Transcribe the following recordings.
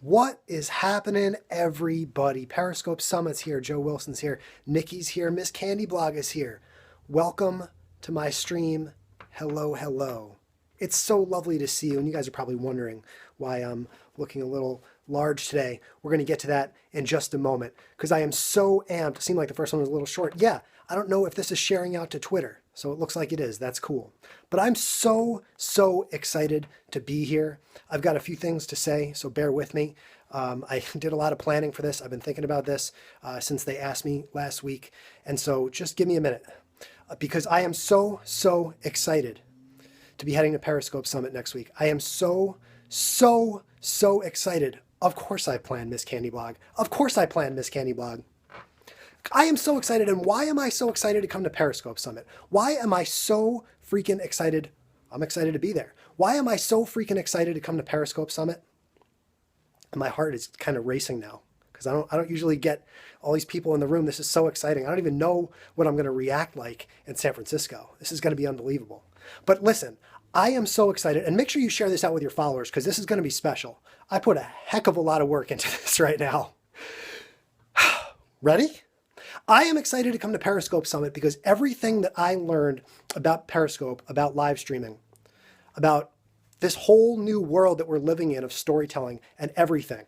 What is happening, everybody? Periscope Summit's here. Joe Wilson's here. Nikki's here. Miss Candy Blog is here. Welcome to my stream. Hello, hello. It's so lovely to see you, and you guys are probably wondering why I'm looking a little large today. We're going to get to that in just a moment because I am so amped. It seemed like the first one was a little short. Yeah, I don't know if this is sharing out to Twitter, so it looks like it is. That's cool. But I'm so excited to be here. I've got a few things to say, so bear with me. I did a lot of planning for this. I've been thinking about this since they asked me last week. And so just give me a minute because I am so excited to be heading to Periscope Summit next week. I am so excited. Of course I planned Miss Candy Blog. Of course I planned Miss Candy Blog. I am so excited. And why am I so excited to come to Periscope Summit? Why am I so freaking excited? I'm excited to be there. Why am I so freaking excited to come to Periscope Summit? And my heart is kind of racing now because I don't usually get all these people in the room. This is so exciting. I don't even know what I'm going to react like in San Francisco. This is going to be unbelievable. But listen, I am so excited, and make sure you share this out with your followers because this is going to be special. I put a heck of a lot of work into this right now. Ready? I am excited to come to Periscope Summit because everything that I learned about Periscope, about live streaming, about this whole new world that we're living in of storytelling and everything,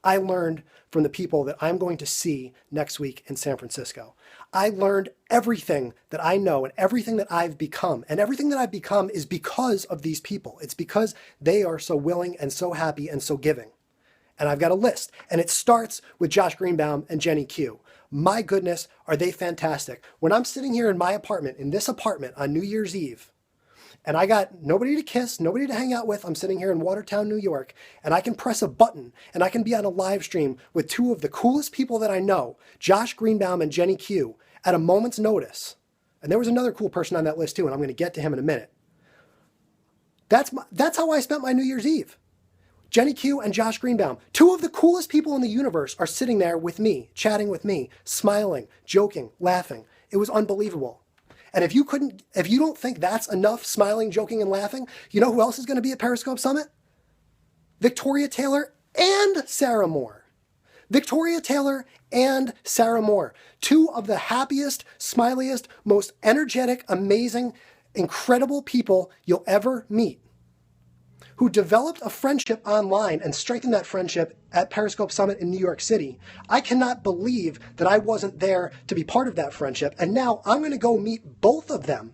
I learned from the people that I'm going to see next week in San Francisco. I learned everything that I know and everything that I've become. And everything that I've become is because of these people. It's because they are so willing and so happy and so giving. And I've got a list. And it starts with Josh Greenbaum and Jenny Q. My goodness, are they fantastic. When I'm sitting here in my apartment, in this apartment on New Year's Eve, and I got nobody to kiss, nobody to hang out with. I'm sitting here in Watertown, New York, and I can press a button and I can be on a live stream with two of the coolest people that I know, Josh Greenbaum and Jenny Q, at a moment's notice. And there was another cool person on that list too, and I'm going to get to him in a minute. That's how I spent my New Year's Eve. Jenny Q and Josh Greenbaum, two of the coolest people in the universe, are sitting there with me, chatting with me, smiling, joking, laughing. It was unbelievable. And if you don't think that's enough smiling, joking, and laughing, you know who else is going to be at Periscope Summit? Victoria Taylor and Sarah Moore. Victoria Taylor and Sarah Moore. Two of the happiest, smiliest, most energetic, amazing, incredible people you'll ever meet, who developed a friendship online and strengthened that friendship at Periscope Summit in New York City. I cannot believe that I wasn't there to be part of that friendship. And now I'm going to go meet both of them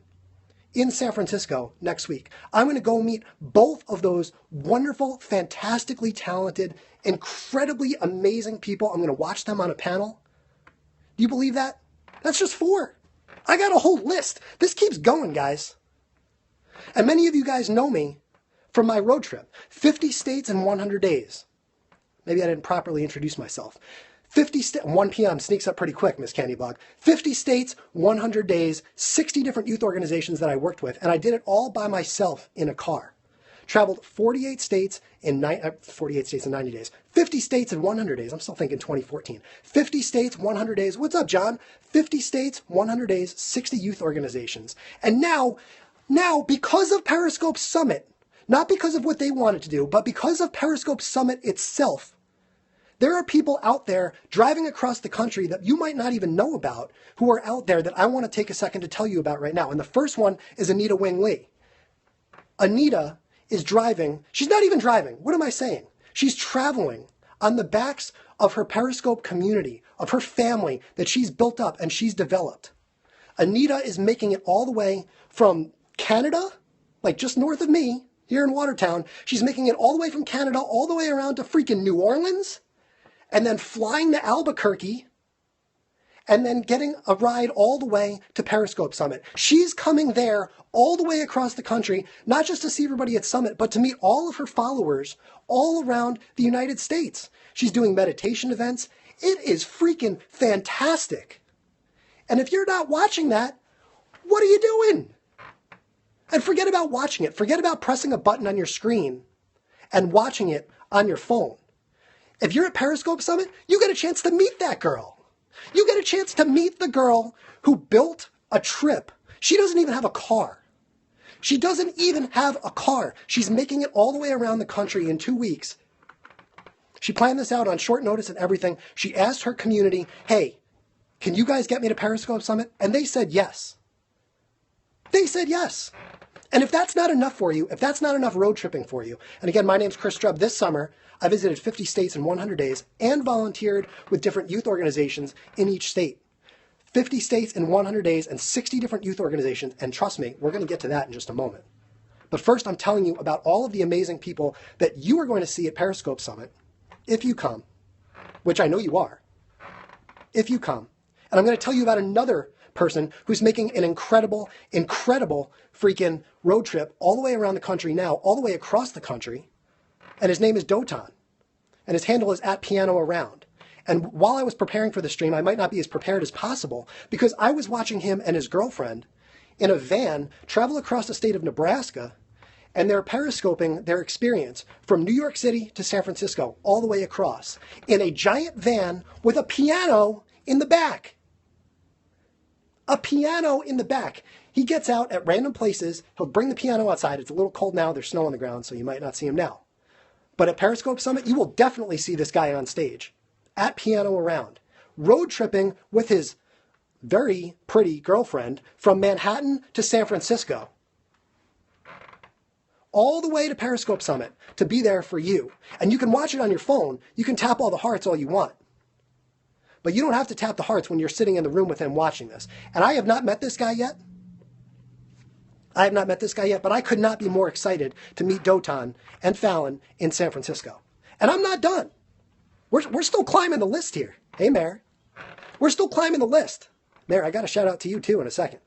in San Francisco next week. I'm going to go meet both of those wonderful, fantastically talented, incredibly amazing people. I'm going to watch them on a panel. Do you believe that? That's just four. I got a whole list. This keeps going, guys. And many of you guys know me from my road trip, 50 states in 100 days. Maybe I didn't properly introduce myself. 1 p.m. sneaks up pretty quick, Miss Candy Blog. 50 states, 100 days, 60 different youth organizations that I worked with, and I did it all by myself in a car. Traveled 48 states in 90 days. 50 states in 100 days. I'm still thinking 2014. 50 states, 100 days. What's up, John? 50 states, 100 days, 60 youth organizations. And now, because of Periscope Summit, not because of what they wanted to do, but because of Periscope Summit itself, there are people out there driving across the country that you might not even know about who are out there that I want to take a second to tell you about right now. And the first one is Anita Wing Lee. Anita is driving. She's not even driving. What am I saying? She's traveling on the backs of her Periscope community, of her family that she's built up and she's developed. Anita is making it all the way from Canada, like just north of me, here in Watertown. She's making it all the way from Canada, all the way around to freaking New Orleans, and then flying to Albuquerque, and then getting a ride all the way to Periscope Summit. She's coming there all the way across the country, not just to see everybody at Summit, but to meet all of her followers all around the United States. She's doing meditation events. It is freaking fantastic. And if you're not watching that, what are you doing? And forget about watching it. Forget about pressing a button on your screen and watching it on your phone. If you're at Periscope Summit, you get a chance to meet that girl. You get a chance to meet the girl who built a trip. She doesn't even have a car. She doesn't even have a car. She's making it all the way around the country in 2 weeks She planned this out on short notice and everything. She asked her community, hey, can you guys get me to Periscope Summit? And they said yes. They said yes. And if that's not enough for you, if that's not enough road tripping for you, and again, my name's ChrisStrub. This summer, I visited 50 states in 100 days and volunteered with different youth organizations in each state. 50 states in 100 days and 60 different youth organizations. And trust me, we're going to get to that in just a moment. But first, I'm telling you about all of the amazing people that you are going to see at Periscope Summit if you come, which I know you are, if you come. And I'm going to tell you about another person who's making an incredible, incredible freaking road trip all the way around the country now, all the way across the country. And his name is Dotan. And his handle is @pianoaround. And while I was preparing for the stream, I might not be as prepared as possible because I was watching him and his girlfriend in a van travel across the state of Nebraska, and they're periscoping their experience from New York City to San Francisco, all the way across, in a giant van with a piano in the back. A piano in the back. He gets out at random places. He'll bring the piano outside. It's a little cold now. There's snow on the ground, so you might not see him now. But at Periscope Summit, you will definitely see this guy on stage, @pianoaround, road tripping with his very pretty girlfriend from Manhattan to San Francisco. All the way to Periscope Summit to be there for you. And you can watch it on your phone. You can tap all the hearts all you want. But you don't have to tap the hearts when you're sitting in the room with him watching this. And I have not met this guy yet. I have not met this guy yet, but I could not be more excited to meet Dotan and Fallon in San Francisco. And I'm not done. We're still climbing the list here. Hey, Mayor. We're still climbing the list. Mayor, I got a shout out to you too in a second.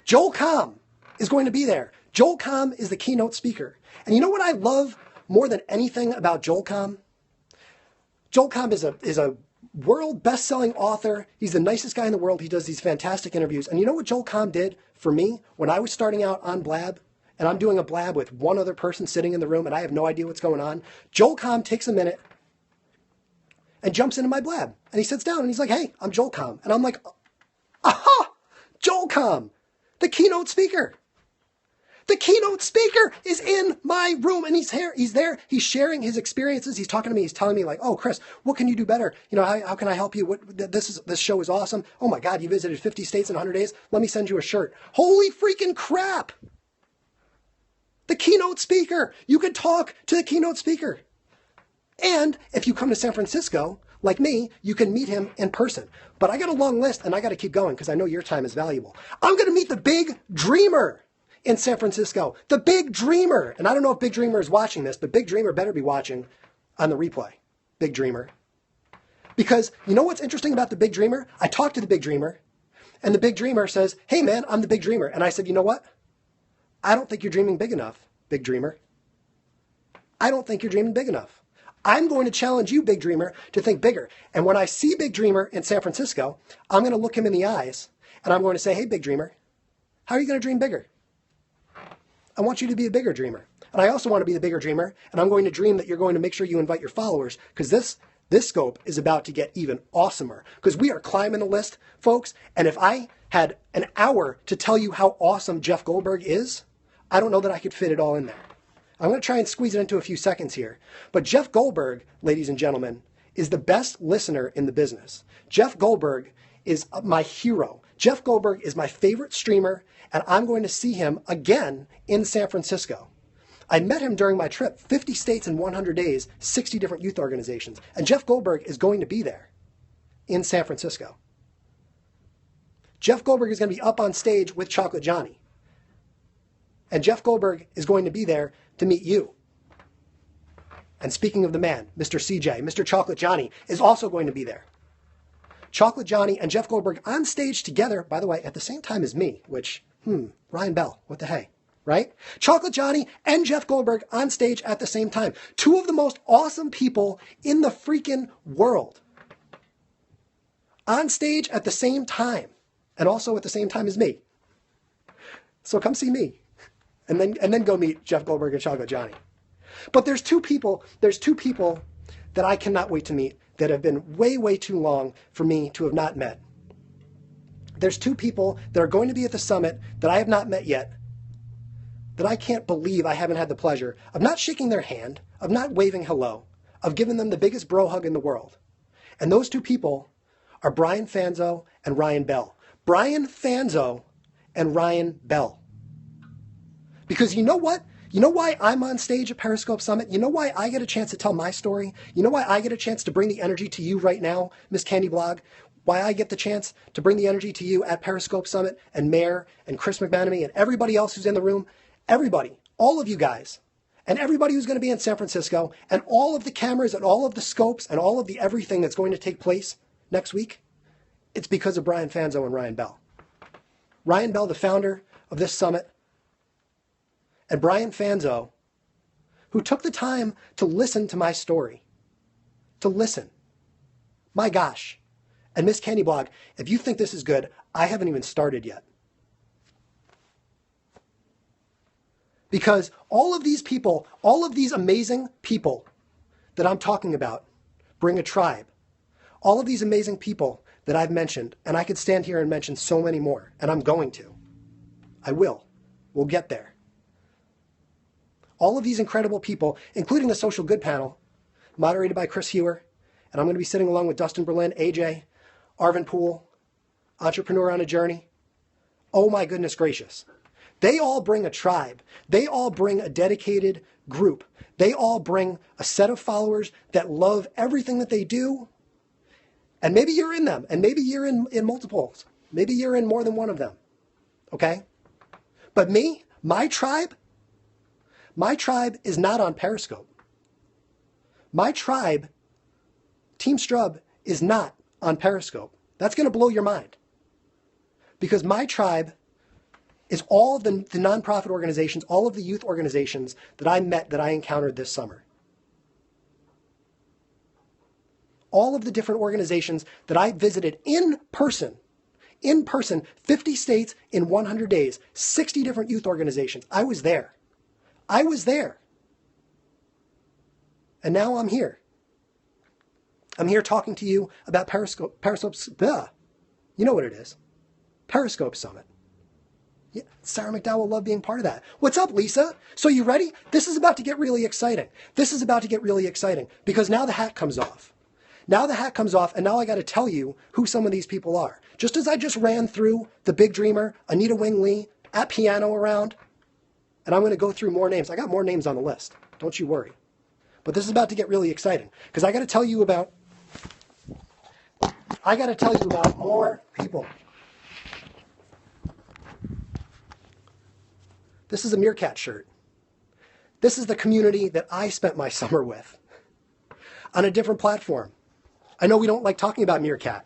Joel Comm is going to be there. Joel Comm is the keynote speaker. And you know what I love more than anything about Joel Comm? Joel Comm is a world best-selling author. He's the nicest guy in the world. He does these fantastic interviews. And you know what Joel Comm did for me when I was starting out on Blab? And I'm doing a Blab with one other person sitting in the room and I have no idea what's going on. Joel Comm takes a minute and jumps into my Blab. And he sits down and he's like, hey, I'm Joel Comm. And I'm like, aha! Joel Comm, the keynote speaker. The keynote speaker is in my room and he's here. He's there. He's sharing his experiences. He's talking to me. He's telling me like, oh, Chris, what can you do better? You know, how can I help you? This show is awesome. Oh my God, you visited 50 states in 100 days. Let me send you a shirt. Holy freaking crap. The keynote speaker. You could talk to the keynote speaker. And if you come to San Francisco, like me, you can meet him in person. But I got a long list and I got to keep going because I know your time is valuable. I'm going to meet the Big Dreamer in San Francisco. The Big Dreamer. And I don't know if Big Dreamer is watching this, but Big Dreamer better be watching on the replay. Big Dreamer. Because you know what's interesting about the Big Dreamer? I talked to the Big Dreamer, and the Big Dreamer says, hey man, I'm the Big Dreamer. And I said, you know what? I don't think you're dreaming big enough, Big Dreamer. I don't think you're dreaming big enough. I'm going to challenge you, Big Dreamer, to think bigger. And when I see Big Dreamer in San Francisco, I'm going to look him in the eyes, and I'm going to say, hey, Big Dreamer, how are you going to dream bigger? I want you to be a bigger dreamer. And I also want to be the bigger dreamer. And I'm going to dream that you're going to make sure you invite your followers because this scope is about to get even awesomer because we are climbing the list, folks. And if I had an hour to tell you how awesome Jeff Goldberg is, I don't know that I could fit it all in there. I'm going to try and squeeze it into a few seconds here. But Jeff Goldberg, ladies and gentlemen, is the best listener in the business. Jeff Goldberg is my hero. Jeff Goldberg is my favorite streamer, and I'm going to see him again in San Francisco. I met him during my trip, 50 states in 100 days, 60 different youth organizations. And Jeff Goldberg is going to be there in San Francisco. Jeff Goldberg is going to be up on stage with Chocolate Johnny. And Jeff Goldberg is going to be there to meet you. And speaking of the man, Mr. CJ, Mr. Chocolate Johnny is also going to be there. Chocolate Johnny and Jeff Goldberg on stage together, by the way, at the same time as me, which, Ryan Bell, what the hey, right? Chocolate Johnny and Jeff Goldberg on stage at the same time. Two of the most awesome people in the freaking world. On stage at the same time. And also at the same time as me. So come see me. And then go meet Jeff Goldberg and Chocolate Johnny. But there's two people that I cannot wait to meet that have been way, way too long for me to have not met. There's two people that are going to be at the summit that I have not met yet, that I can't believe I haven't had the pleasure of not shaking their hand, of not waving hello, of giving them the biggest bro hug in the world. And those two people are Brian Fanzo and Ryan Bell. Brian Fanzo and Ryan Bell. Because you know what? You know why I'm on stage at Periscope Summit? You know why I get a chance to tell my story? You know why I get a chance to bring the energy to you right now, Miss Candy Blog? Why I get the chance to bring the energy to you at Periscope Summit and Mayor and Chris McManamy and everybody else who's in the room? Everybody, all of you guys, and everybody who's going to be in San Francisco, and all of the cameras and all of the scopes and all of the everything that's going to take place next week, it's because of Brian Fanzo and Ryan Bell. Ryan Bell, the founder of this summit, and Brian Fanzo, who took the time to listen to my story. To listen. My gosh. And Miss Candy Blog, if you think this is good, I haven't even started yet. Because all of these people, all of these amazing people that I'm talking about bring a tribe. All of these amazing people that I've mentioned, and I could stand here and mention so many more, and I'm going to. I will. We'll get there. All of these incredible people, including the Social Good Panel, moderated by Chris Hewer, and I'm going to be sitting along with Dustin Berlin, AJ, Arvin Poole, Entrepreneur on a Journey. Oh my goodness gracious. They all bring a tribe. They all bring a dedicated group. They all bring a set of followers that love everything that they do. And maybe you're in them, and maybe you're in multiples. Maybe you're in more than one of them. Okay? But me, my tribe is not on Periscope. My tribe, Team Strub, is not on Periscope. That's going to blow your mind. Because my tribe is all of the nonprofit organizations, all of the youth organizations that I met, that I encountered this summer. All of the different organizations that I visited in person, 50 states in 100 days, 60 different youth organizations. I was there. I was there. And now I'm here. I'm here talking to you about Periscope's, you know what it is. Periscope Summit. Yeah, Sarah McDowell loved being part of that. What's up, Lisa? So you ready? This is about to get really exciting. This is about to get really exciting because now the hat comes off. Now the hat comes off, and now I got to tell you who some of these people are. Just as I just ran through the big dreamer, Anita Wing Lee, at Piano Around, and I'm going to go through more names. I got more names on the list. Don't you worry. But this is about to get really exciting because I got to tell you about more people. This is a Meerkat shirt. This is the community that I spent my summer with on a different platform. I know we don't like talking about Meerkat.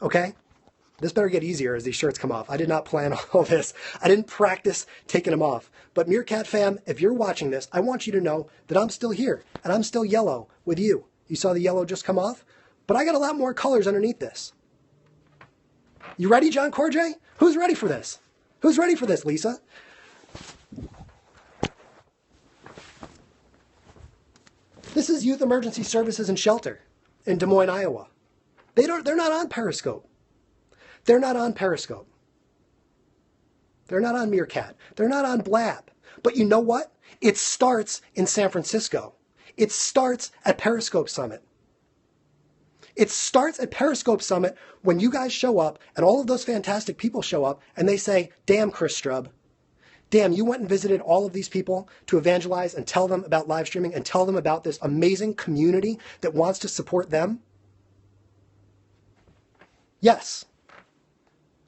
Okay? This better get easier as these shirts come off. I did not plan all this. I didn't practice taking them off. But Meerkat fam, if you're watching this, I want you to know that I'm still here and I'm still yellow with you. You saw the yellow just come off? But I got a lot more colors underneath this. You ready, John Corjay? Who's ready for this? Who's ready for this, Lisa? This is Youth Emergency Services and Shelter in Des Moines, Iowa. They're not on Periscope. They're not on Periscope. They're not on Meerkat. They're not on Blab. But you know what? It starts in San Francisco. It starts at Periscope Summit. It starts at Periscope Summit when you guys show up and all of those fantastic people show up and they say, damn, ChrisStrub, damn, you went and visited all of these people to evangelize and tell them about live streaming and tell them about this amazing community that wants to support them. Yes.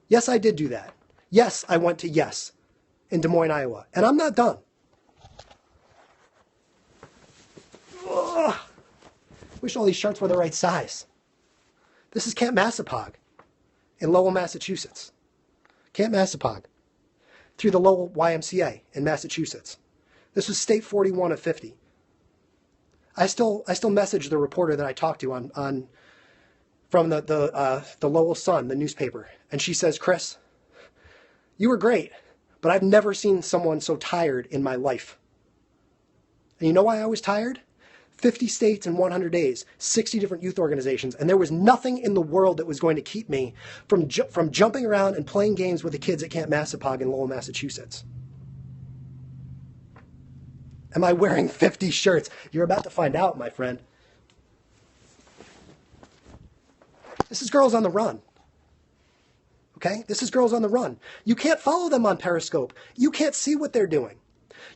Yes, I did do that. Yes, I went to Yes in Des Moines, Iowa. And I'm not done. Ugh. Wish all these shirts were the right size. This is Camp Massive Hog in Lowell, Massachusetts. Camp Massive Hog through the Lowell YMCA in Massachusetts. This was State 41 of 50. I still message the reporter that I talked to on from the Lowell Sun, the newspaper, and she says, Chris, you were great, but I've never seen someone so tired in my life. And you know why I was tired? 50 states in 100 days, 60 different youth organizations, and there was nothing in the world that was going to keep me from jumping around and playing games with the kids at Camp Massive Hog in Lowell, Massachusetts. Am I wearing 50 shirts? You're about to find out, my friend. This is Girls on the Run. Okay? This is Girls on the Run. You can't follow them on Periscope. You can't see what they're doing.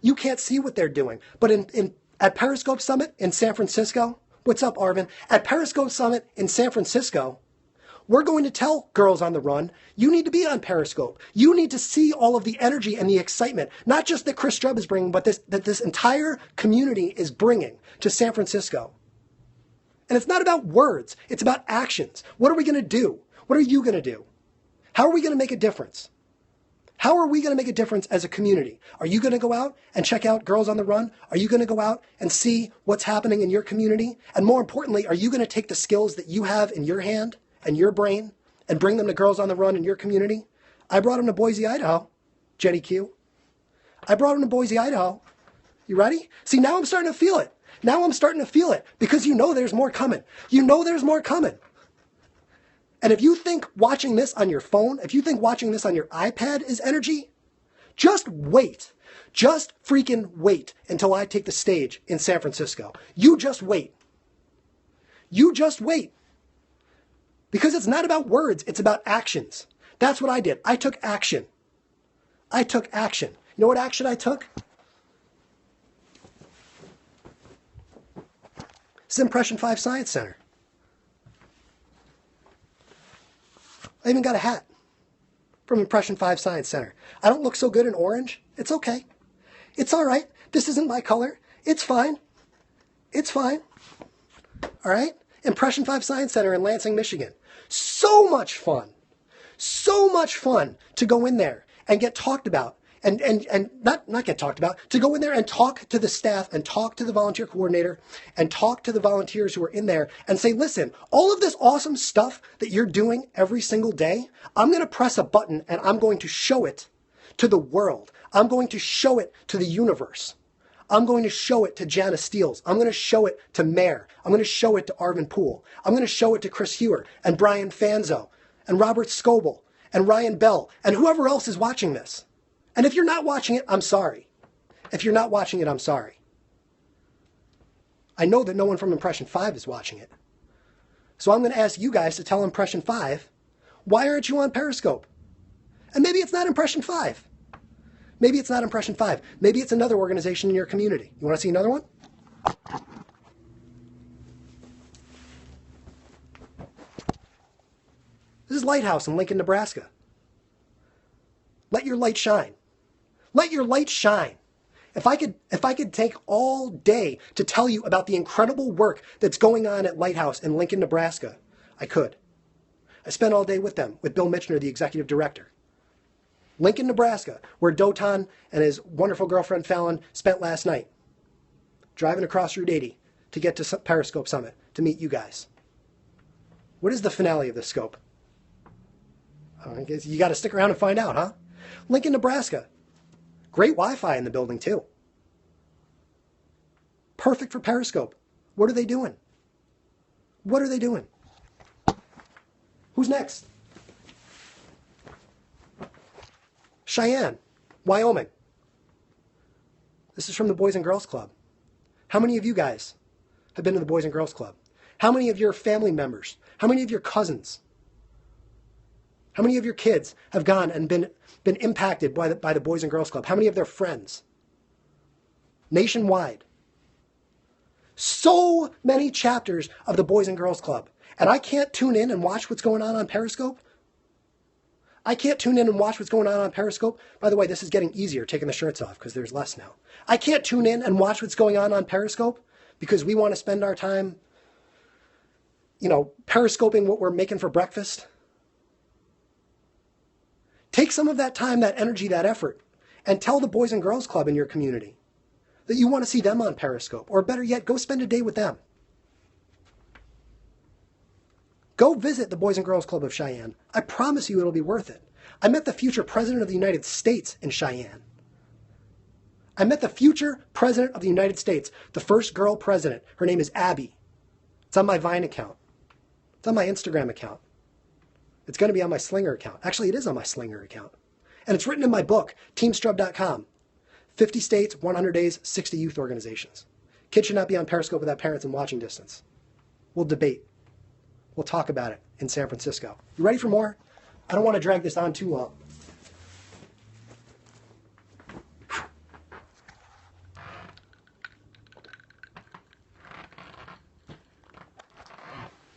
You can't see what they're doing. But at Periscope Summit in San Francisco, what's up, Arvin? At Periscope Summit in San Francisco, we're going to tell Girls on the Run, you need to be on Periscope. You need to see all of the energy and the excitement, not just that ChrisStrub is bringing, but that this entire community is bringing to San Francisco. And it's not about words. It's about actions. What are we going to do? What are you going to do? How are we going to make a difference? How are we going to make a difference as a community? Are you going to go out and check out Girls on the Run? Are you going to go out and see what's happening in your community? And more importantly, are you going to take the skills that you have in your hand and your brain and bring them to Girls on the Run in your community? I brought them to Boise, Idaho, Jenny Q. I brought them to Boise, Idaho. You ready? See, now I'm starting to feel it. Now I'm starting to feel it because you know there's more coming. You know there's more coming. And if you think watching this on your phone, if you think watching this on your iPad is energy, just wait. Just freaking wait until I take the stage in San Francisco. You just wait. You just wait. Because it's not about words, it's about actions. That's what I did. I took action. I took action. You know what action I took? It's Impression 5 Science Center. I even got a hat from Impression 5 Science Center. I don't look so good in orange. It's okay. It's all right. This isn't my color. It's fine. It's fine. All right? Impression 5 Science Center in Lansing, Michigan. So much fun. So much fun to go in there and get talked about. And not get talked about, to go in there and talk to the staff and talk to the volunteer coordinator and talk to the volunteers who are in there and say, listen, all of this awesome stuff that you're doing every single day, I'm going to press a button and I'm going to show it to the world. I'm going to show it to the universe. I'm going to show it to Janice Steele. I'm going to show it to Mayor. I'm going to show it to Arvin Poole. I'm going to show it to Chris Hewer and Brian Fanzo and Robert Scoble and Ryan Bell and whoever else is watching this. And if you're not watching it, I'm sorry. If you're not watching it, I'm sorry. I know that no one from Impression 5 is watching it. So I'm going to ask you guys to tell Impression 5, why aren't you on Periscope? And maybe it's not Impression 5. Maybe it's not Impression 5. Maybe it's another organization in your community. You want to see another one? This is Lighthouse in Lincoln, Nebraska. Let your light shine. Let your light shine. If I could take all day to tell you about the incredible work that's going on at Lighthouse in Lincoln, Nebraska, I could. I spent all day with them, with Bill Mitchner, the executive director. Lincoln, Nebraska, where Dotan and his wonderful girlfriend Fallon spent last night, driving across Route 80 to get to Periscope Summit to meet you guys. What is the finale of this scope? I guess you got to stick around and find out, huh? Lincoln, Nebraska. Great Wi-Fi in the building, too. Perfect for Periscope. What are they doing? What are they doing? Who's next? Cheyenne, Wyoming. This is from the Boys and Girls Club. How many of you guys have been to the Boys and Girls Club? How many of your family members? How many of your cousins? How many of your kids have gone and been impacted by the Boys and Girls Club? How many of their friends? Nationwide. So many chapters of the Boys and Girls Club. And I can't tune in and watch what's going on Periscope. I can't tune in and watch what's going on Periscope. By the way, this is getting easier, taking the shirts off, because there's less now. I can't tune in and watch what's going on Periscope because we want to spend our time, periscoping what we're making for breakfast. Take some of that time, that energy, that effort, and tell the Boys and Girls Club in your community that you want to see them on Periscope. Or better yet, go spend a day with them. Go visit the Boys and Girls Club of Cheyenne. I promise you it'll be worth it. I met the future President of the United States in Cheyenne. I met the future President of the United States, the first girl president. Her name is Abby. It's on my Vine account. It's on my Instagram account. It's going to be on my Slinger account. Actually, it is on my Slinger account. And it's written in my book, teamstrub.com. 50 states, 100 days, 60 youth organizations. Kids should not be on Periscope without parents in watching distance. We'll debate. We'll talk about it in San Francisco. You ready for more? I don't want to drag this on too long.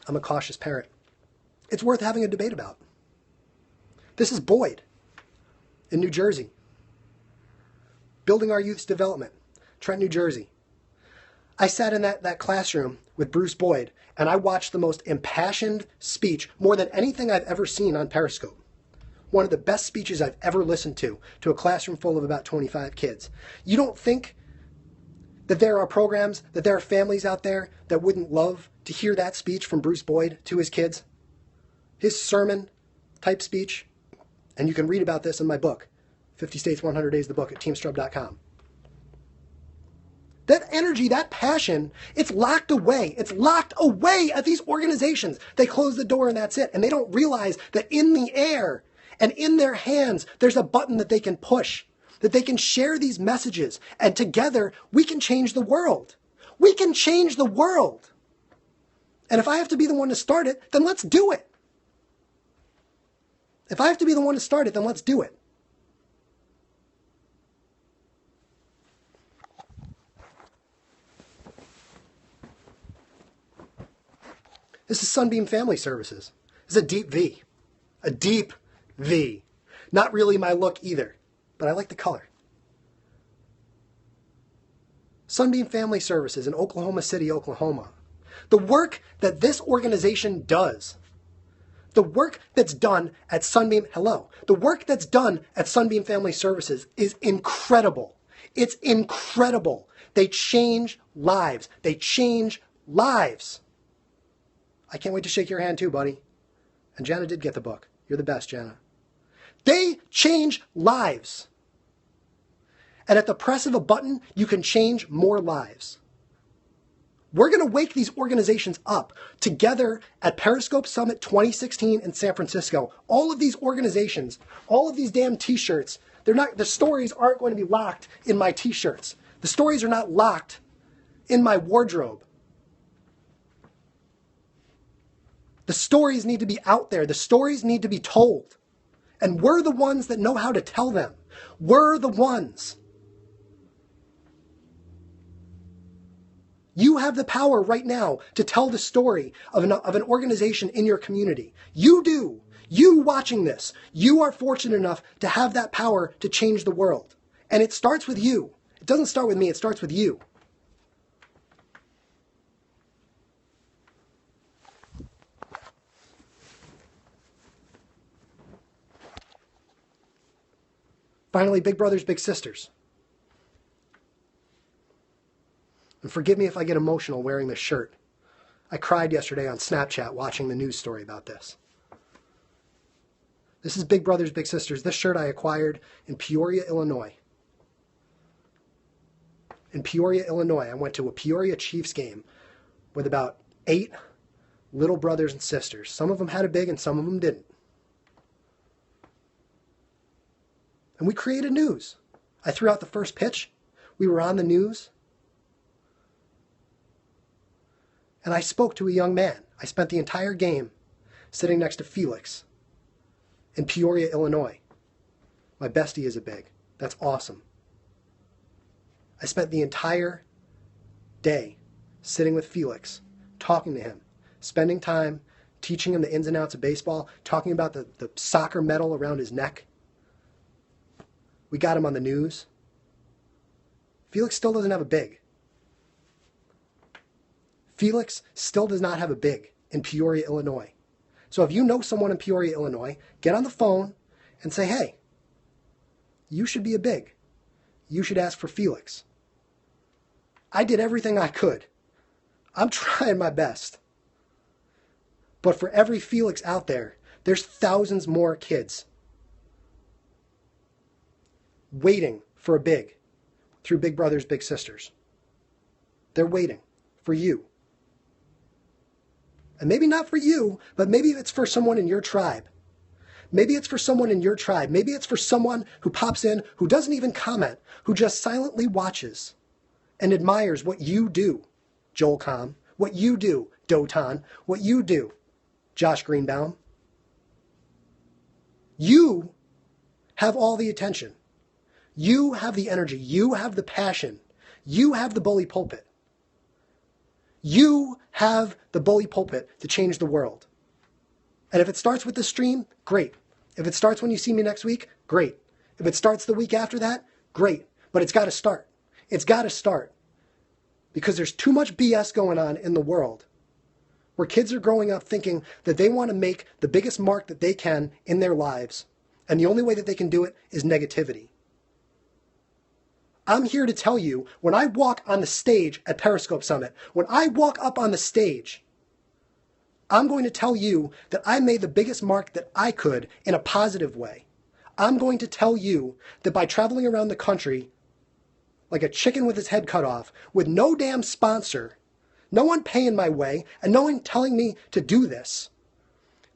I'm a cautious parent. It's worth having a debate about. This is Boyd in New Jersey. Building Our Youth's Development, Trent, New Jersey. I sat in that classroom with Bruce Boyd, and I watched the most impassioned speech, more than anything I've ever seen on Periscope. One of the best speeches I've ever listened to a classroom full of about 25 kids. You don't think that there are programs, that there are families out there that wouldn't love to hear that speech from Bruce Boyd to his kids? His sermon type speech. And you can read about this in my book, 50 States, 100 Days, the book at teamstrub.com. That energy, that passion, it's locked away. It's locked away at these organizations. They close the door and that's it. And they don't realize that in the air and in their hands, there's a button that they can push, that they can share these messages. And together, we can change the world. We can change the world. And if I have to be the one to start it, then let's do it. If I have to be the one to start it, then let's do it. This is Sunbeam Family Services. This is a deep V. A deep V. Not really my look either, but I like the color. Sunbeam Family Services in Oklahoma City, Oklahoma. The work that this organization does, the work that's done at Sunbeam, the work that's done at Sunbeam Family Services is incredible. It's incredible. They change lives. They change lives. I can't wait to shake your hand too, buddy. And Jana did get the book. You're the best, Jana. They change lives. And at the press of a button, you can change more lives. We're going to wake these organizations up together at Periscope Summit 2016 in San Francisco. All of these organizations, all of these damn t-shirts, the stories aren't going to be locked in my t-shirts. The stories are not locked in my wardrobe. The stories need to be out there. The stories need to be told. And we're the ones that know how to tell them. We're the ones. You have the power right now to tell the story of an organization in your community. You do. You watching this. You are fortunate enough to have that power to change the world. And it starts with you. It doesn't start with me. It starts with you. Finally, big brothers, big sisters. And forgive me if I get emotional wearing this shirt. I cried yesterday on Snapchat watching the news story about this. This is Big Brothers, Big Sisters. This shirt I acquired in Peoria, Illinois. In Peoria, Illinois, I went to a Peoria Chiefs game with about 8 little brothers and sisters. Some of them had a big and some of them didn't. And we created news. I threw out the first pitch. We were on the news. And I spoke to a young man. I spent the entire game sitting next to Felix in Peoria, Illinois. My bestie is a big. That's awesome. I spent the entire day sitting with Felix, talking to him, spending time teaching him the ins and outs of baseball, talking about the soccer medal around his neck. We got him on the news. Felix still doesn't have a big. Felix still does not have a big in Peoria, Illinois. So if you know someone in Peoria, Illinois, get on the phone and say, hey, you should be a big. You should ask for Felix. I did everything I could. I'm trying my best. But for every Felix out there, there's thousands more kids waiting for a big through Big Brothers, Big Sisters. They're waiting for you. And maybe not for you, but maybe it's for someone in your tribe. Maybe it's for someone in your tribe. Maybe it's for someone who pops in, who doesn't even comment, who just silently watches and admires what you do, Joel Comm, what you do, Dotan, what you do, Josh Greenbaum. You have all the attention. You have the energy. You have the passion. You have the bully pulpit. You have the bully pulpit to change the world. And if it starts with this stream, great. If it starts when you see me next week, great. If it starts the week after that, great. But it's got to start. It's got to start. Because there's too much BS going on in the world where kids are growing up thinking that they want to make the biggest mark that they can in their lives. And the only way that they can do it is negativity. I'm here to tell you, when I walk on the stage at Periscope Summit, when I walk up on the stage, I'm going to tell you that I made the biggest mark that I could in a positive way. I'm going to tell you that by traveling around the country like a chicken with his head cut off, with no damn sponsor, no one paying my way, and no one telling me to do this,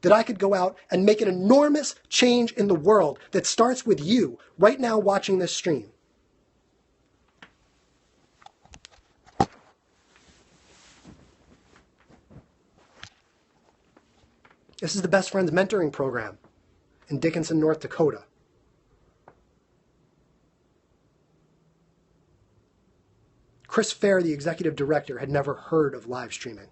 that I could go out and make an enormous change in the world that starts with you right now watching this stream. This is the Best Friends Mentoring Program in Dickinson, North Dakota. Chris Fair, the executive director, had never heard of live streaming.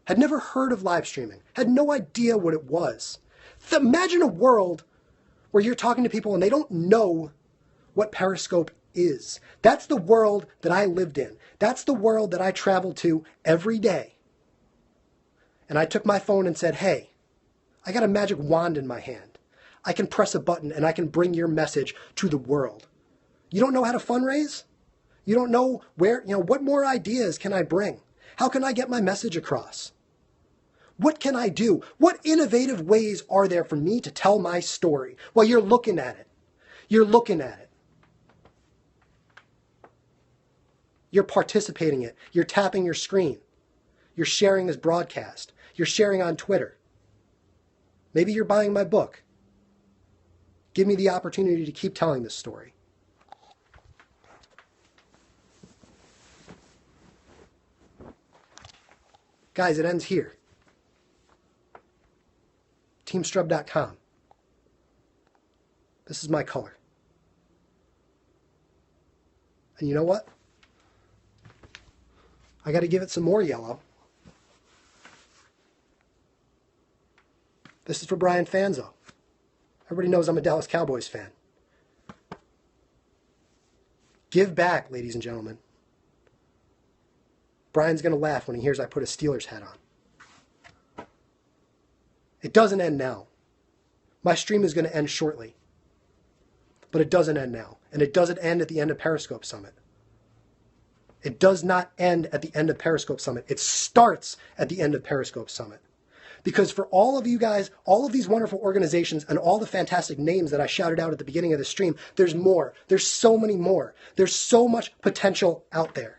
Had never heard of live streaming. Had no idea what it was. Imagine a world where you're talking to people and they don't know what Periscope is. That's the world that I lived in. That's the world that I traveled to every day. And I took my phone and said, hey, I got a magic wand in my hand. I can press a button and I can bring your message to the world. You don't know how to fundraise? You don't know where, what more ideas can I bring? How can I get my message across? What can I do? What innovative ways are there for me to tell my story? Well, you're looking at it. You're looking at it. You're participating in it. You're tapping your screen. You're sharing this broadcast. You're sharing on Twitter. Maybe you're buying my book. Give me the opportunity to keep telling this story. Guys, it ends here. TeamStrub.com. This is my color. And you know what? I got to give it some more yellow. This is for Brian Fanzo. Everybody knows I'm a Dallas Cowboys fan. Give back, ladies and gentlemen. Brian's going to laugh when he hears I put a Steelers hat on. It doesn't end now. My stream is going to end shortly. But it doesn't end now. And it doesn't end at the end of Periscope Summit. It does not end at the end of Periscope Summit. It starts at the end of Periscope Summit. Because for all of you guys, all of these wonderful organizations, and all the fantastic names that I shouted out at the beginning of the stream, there's more. There's so many more. There's so much potential out there.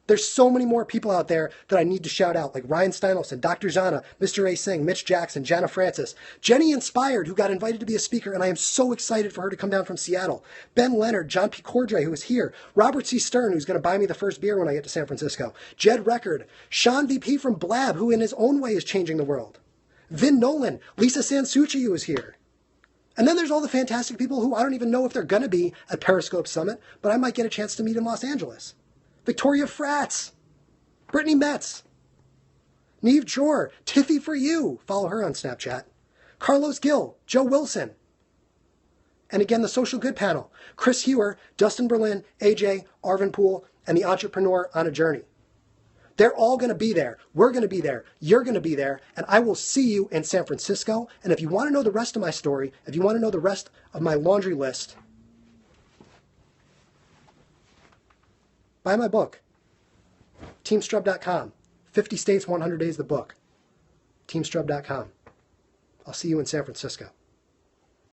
There's so many more people out there that I need to shout out, like Ryan Steinelson, Dr. Zana, Mr. A. Singh, Mitch Jackson, Jana Francis, Jenny Inspired, who got invited to be a speaker, and I am so excited for her to come down from Seattle, Ben Leonard, John P. Cordray, who is here, Robert C. Stern, who's going to buy me the first beer when I get to San Francisco, Jed Record, Sean VP from Blab, who in his own way is changing the world, Vin Nolan, Lisa Sansucci, who is here. And then there's all the fantastic people who I don't even know if they're going to be at Periscope Summit, but I might get a chance to meet in Los Angeles. Victoria Fratz, Brittany Metz, Neve Jor, Tiffy for You, follow her on Snapchat, Carlos Gill, Joe Wilson, and again the Social Good panel, Chris Hewer, Dustin Berlin, AJ, Arvin Poole, and the Entrepreneur on a Journey. They're all going to be there. We're going to be there. You're going to be there. And I will see you in San Francisco. And if you want to know the rest of my story, if you want to know the rest of my laundry list, buy my book, TeamStrub.com. 50 States, 100 Days, the book. TeamStrub.com. I'll see you in San Francisco.